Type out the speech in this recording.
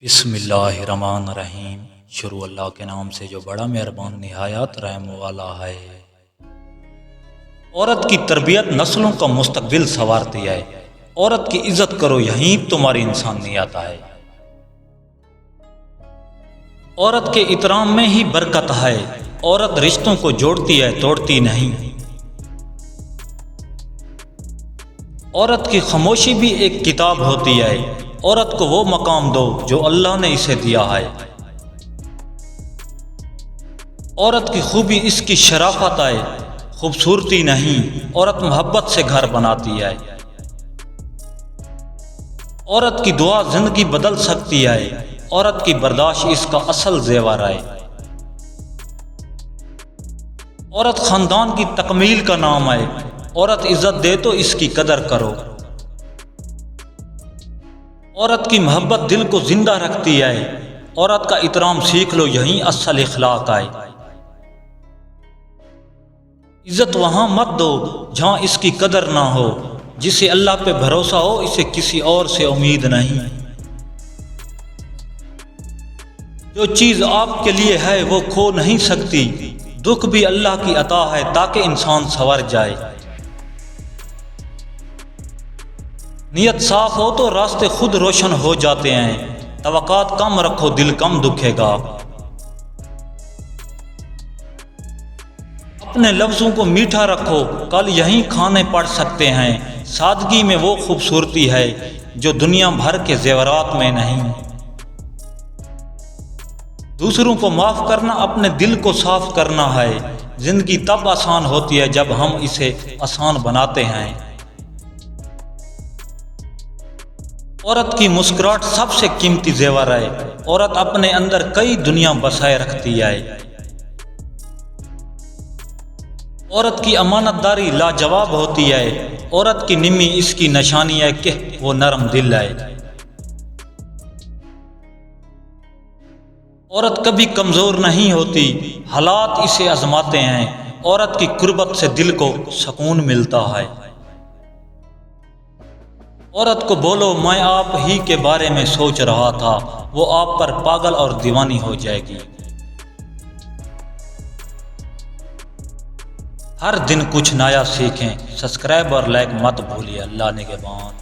بسم اللہ الرحمن الرحیم۔ شروع اللہ کے نام سے جو بڑا مہربان نہایت رحم والا ہے۔ عورت کی تربیت نسلوں کا مستقبل سنوارتی ہے۔ عورت کی عزت کرو، یہیں تمہاری انسانیت ہے۔ عورت کے احترام میں ہی برکت ہے۔ عورت رشتوں کو جوڑتی ہے، توڑتی نہیں۔ عورت کی خاموشی بھی ایک کتاب ہوتی ہے۔ عورت کو وہ مقام دو جو اللہ نے اسے دیا ہے۔ عورت کی خوبی اس کی شرافت ہے، خوبصورتی نہیں۔ عورت محبت سے گھر بناتی ہے۔ عورت کی دعا زندگی بدل سکتی ہے۔ عورت کی برداشت اس کا اصل زیور ہے۔ عورت خاندان کی تکمیل کا نام ہے۔ عورت عزت دے تو اس کی قدر کرو۔ عورت کی محبت دل کو زندہ رکھتی ہے۔ عورت کا احترام سیکھ لو، یہیں اصل اخلاق ہے۔ عزت وہاں مت دو جہاں اس کی قدر نہ ہو۔ جسے اللہ پہ بھروسہ ہو، اسے کسی اور سے امید نہیں۔ جو چیز آپ کے لیے ہے وہ کھو نہیں سکتی۔ دکھ بھی اللہ کی عطا ہے تاکہ انسان سنور جائے۔ نیت صاف ہو تو راستے خود روشن ہو جاتے ہیں۔ توقعات کم رکھو، دل کم دکھے گا۔ اپنے لفظوں کو میٹھا رکھو، کل یہیں کھانے پڑ سکتے ہیں۔ سادگی میں وہ خوبصورتی ہے جو دنیا بھر کے زیورات میں نہیں۔ دوسروں کو معاف کرنا اپنے دل کو صاف کرنا ہے۔ زندگی تب آسان ہوتی ہے جب ہم اسے آسان بناتے ہیں۔ عورت کی مسکراہٹ سب سے قیمتی زیور ہے۔ عورت اپنے اندر کئی دنیا بسائے رکھتی ہے۔ عورت کی امانت داری لاجواب ہوتی ہے۔ عورت کی نمی اس کی نشانی ہے کہ وہ نرم دل ہے۔ عورت کبھی کمزور نہیں ہوتی، حالات اسے آزماتے ہیں۔ عورت کی قربت سے دل کو سکون ملتا ہے۔ عورت کو بولو، میں آپ ہی کے بارے میں سوچ رہا تھا، وہ آپ پر پاگل اور دیوانی ہو جائے گی۔ ہر دن کچھ نیا سیکھیں۔ سبسکرائب اور لائک مت بھولیے۔ اللہ نگہبان۔